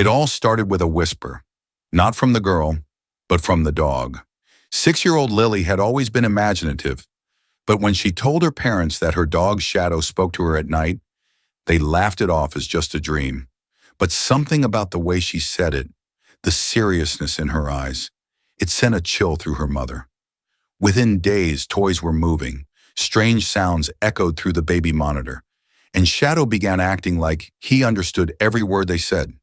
It all started with a whisper, not from the girl, but from the dog. 6-year-old Lily had always been imaginative, but when she told her parents that her dog's shadow spoke to her at night, they laughed it off as just a dream. But something about the way she said it, the seriousness in her eyes, it sent a chill through her mother. Within days, toys were moving, strange sounds echoed through the baby monitor, and Shadow began acting like he understood every word they said.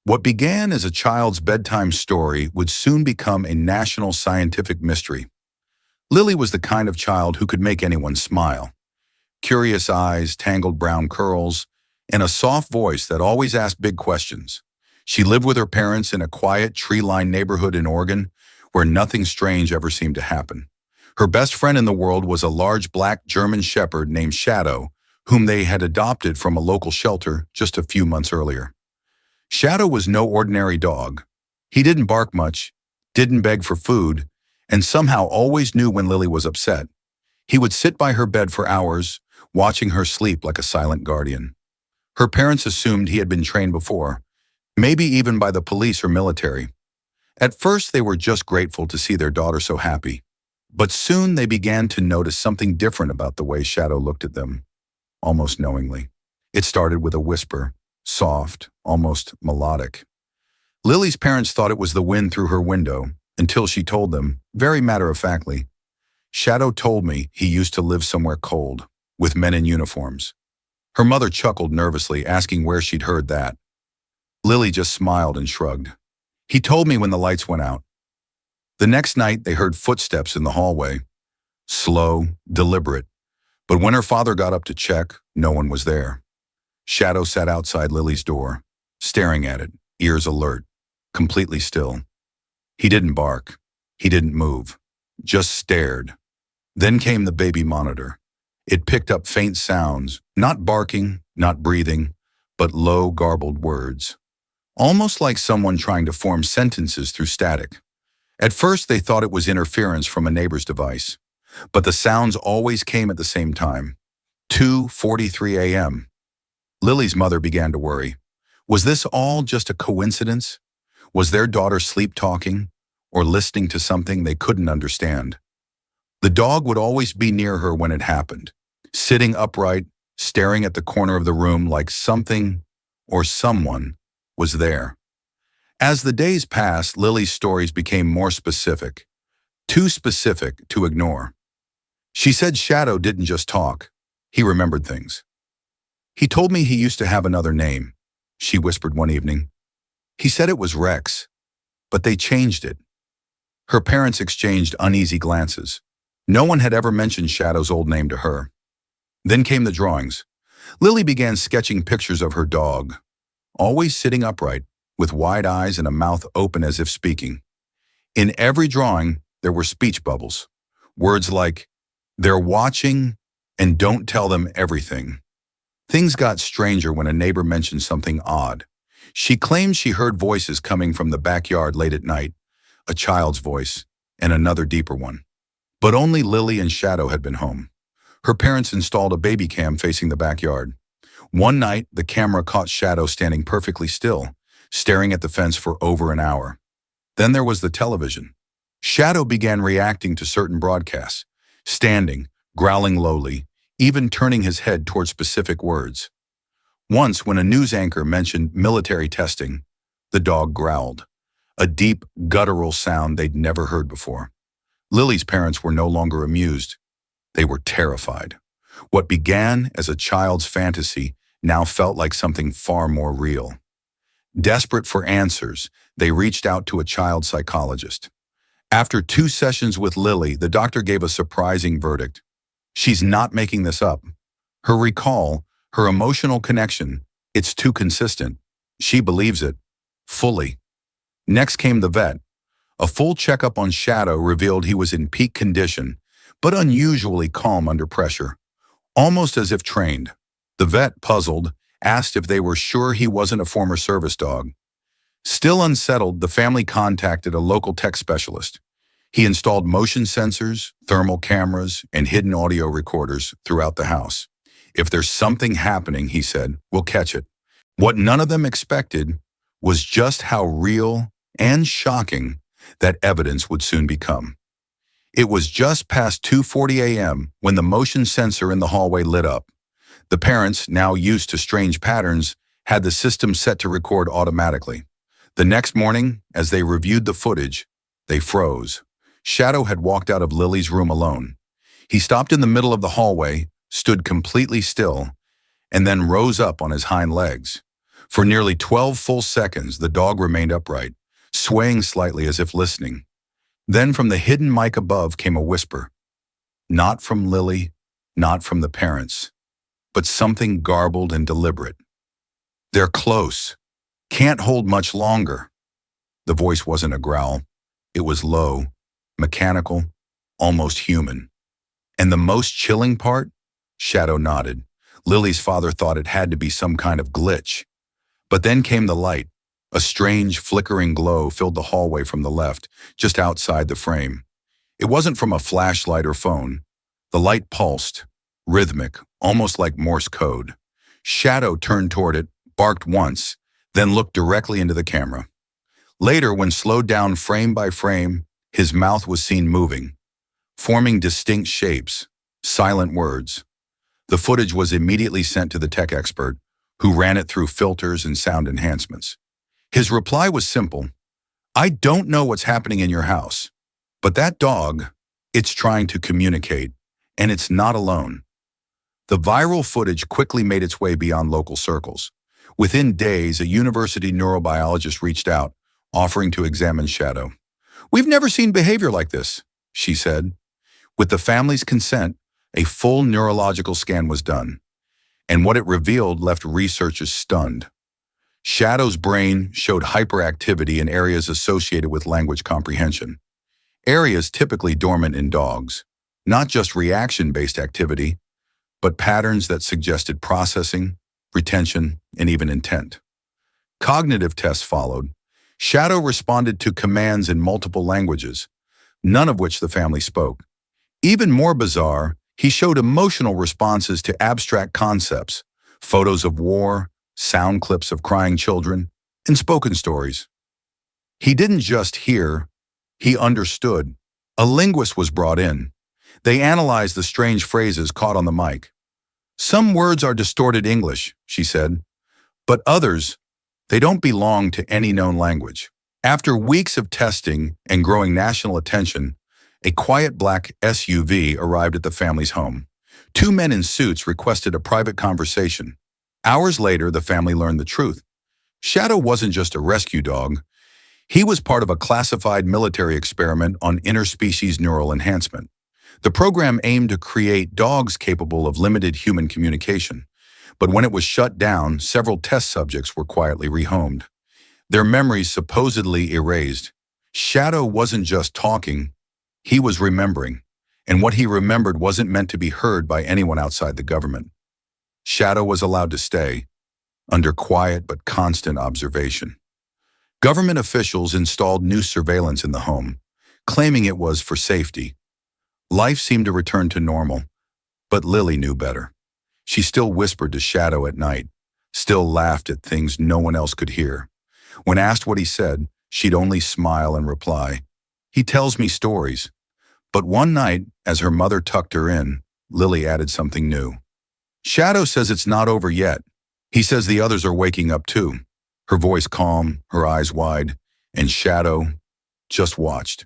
What began as a child's bedtime story would soon become a national scientific mystery. Lily was the kind of child who could make anyone smile. Curious eyes, tangled brown curls, and a soft voice that always asked big questions. She lived with her parents in a quiet, tree-lined neighborhood in Oregon where nothing strange ever seemed to happen. Her best friend in the world was a large black German shepherd named Shadow, whom they had adopted from a local shelter just a few months earlier. Shadow was no ordinary dog. He didn't bark much, didn't beg for food, and somehow always knew when Lily was upset. He would sit by her bed for hours, watching her sleep like a silent guardian. Her parents assumed he had been trained before, maybe even by the police or military. At first, they were just grateful to see their daughter so happy. But soon they began to notice something different about the way Shadow looked at them, almost knowingly. It started with a whisper, soft, almost melodic. Lily's parents thought it was the wind through her window, until she told them, very matter-of-factly, "Shadow told me he used to live somewhere cold, with men in uniforms." Her mother chuckled nervously, asking where she'd heard that. Lily just smiled and shrugged. "He told me when the lights went out." The next night, they heard footsteps in the hallway. Slow, deliberate. But when her father got up to check, no one was there. Shadow sat outside Lily's door, staring at it, ears alert, completely still. He didn't bark. He didn't move. Just stared. Then came the baby monitor. It picked up faint sounds, not barking, not breathing, but low, garbled words. Almost like someone trying to form sentences through static. At first, they thought it was interference from a neighbor's device, but the sounds always came at the same time. 2:43 a.m. Lily's mother began to worry. Was this all just a coincidence? Was their daughter sleep-talking or listening to something they couldn't understand? The dog would always be near her when it happened, sitting upright, staring at the corner of the room like something or someone was there. As the days passed, Lily's stories became more specific, too specific to ignore. She said Shadow didn't just talk, he remembered things. "He told me he used to have another name," she whispered one evening. "He said it was Rex, but they changed it." Her parents exchanged uneasy glances. No one had ever mentioned Shadow's old name to her. Then came the drawings. Lily began sketching pictures of her dog, always sitting upright, with wide eyes and a mouth open as if speaking. In every drawing, there were speech bubbles. Words like, "They're watching," and "Don't tell them everything." Things got stranger when a neighbor mentioned something odd. She claimed she heard voices coming from the backyard late at night, a child's voice, and another deeper one. But only Lily and Shadow had been home. Her parents installed a baby cam facing the backyard. One night, the camera caught Shadow standing perfectly still, staring at the fence for over an hour. Then there was the television. Shadow began reacting to certain broadcasts, standing, growling lowly, even turning his head toward specific words. Once, when a news anchor mentioned military testing, the dog growled, a deep, guttural sound they'd never heard before. Lily's parents were no longer amused. They were terrified. What began as a child's fantasy now felt like something far more real. Desperate for answers, they reached out to a child psychologist. After 2 sessions with Lily, the doctor gave a surprising verdict. She's not making this up. Her recall, her emotional connection, it's too consistent. She believes it. Fully. Next came the vet. A full checkup on Shadow revealed he was in peak condition, but unusually calm under pressure, almost as if trained. The vet, puzzled, asked if they were sure he wasn't a former service dog. Still unsettled, the family contacted a local tech specialist. He installed motion sensors, thermal cameras, and hidden audio recorders throughout the house. "If there's something happening," he said, "we'll catch it." What none of them expected was just how real and shocking that evidence would soon become. It was just past 2:40 a.m. when the motion sensor in the hallway lit up. The parents, now used to strange patterns, had the system set to record automatically. The next morning, as they reviewed the footage, they froze. Shadow had walked out of Lily's room alone. He stopped in the middle of the hallway, stood completely still, and then rose up on his hind legs. For nearly 12 full seconds, the dog remained upright, swaying slightly as if listening. Then from the hidden mic above came a whisper. Not from Lily, not from the parents, but something garbled and deliberate. They're close. Can't hold much longer. The voice wasn't a growl. It was low, mechanical, almost human. And the most chilling part? Shadow nodded. Lily's father thought it had to be some kind of glitch. But then came the light. A strange, flickering glow filled the hallway from the left, just outside the frame. It wasn't from a flashlight or phone. The light pulsed, rhythmic, almost like Morse code. Shadow turned toward it, barked once, then looked directly into the camera. Later, when slowed down frame by frame, his mouth was seen moving, forming distinct shapes, silent words. The footage was immediately sent to the tech expert, who ran it through filters and sound enhancements. His reply was simple. I don't know what's happening in your house, but that dog, it's trying to communicate, and it's not alone. The viral footage quickly made its way beyond local circles. Within days, a university neurobiologist reached out, offering to examine Shadow. We've never seen behavior like this, she said. With the family's consent, a full neurological scan was done, and what it revealed left researchers stunned. Shadow's brain showed hyperactivity in areas associated with language comprehension, areas typically dormant in dogs, not just reaction-based activity, but patterns that suggested processing, retention, and even intent. Cognitive tests followed. Shadow responded to commands in multiple languages, none of which the family spoke. Even more bizarre, he showed emotional responses to abstract concepts, photos of war, sound clips of crying children, and spoken stories. He didn't just hear, he understood. A linguist was brought in. They analyzed the strange phrases caught on the mic. Some words are distorted English, she said, but others, they don't belong to any known language. After weeks of testing and growing national attention, a quiet black SUV arrived at the family's home. Two men in suits requested a private conversation. Hours later, the family learned the truth. Shadow wasn't just a rescue dog. He was part of a classified military experiment on interspecies neural enhancement. The program aimed to create dogs capable of limited human communication. But when it was shut down, several test subjects were quietly rehomed, their memories supposedly erased. Shadow wasn't just talking, he was remembering, and what he remembered wasn't meant to be heard by anyone outside the government. Shadow was allowed to stay, under quiet but constant observation. Government officials installed new surveillance in the home, claiming it was for safety. Life seemed to return to normal, but Lily knew better. She still whispered to Shadow at night, still laughed at things no one else could hear. When asked what he said, she'd only smile and reply, "He tells me stories." But one night, as her mother tucked her in, Lily added something new. "Shadow says it's not over yet. He says the others are waking up too." Her voice calm, her eyes wide, and Shadow just watched.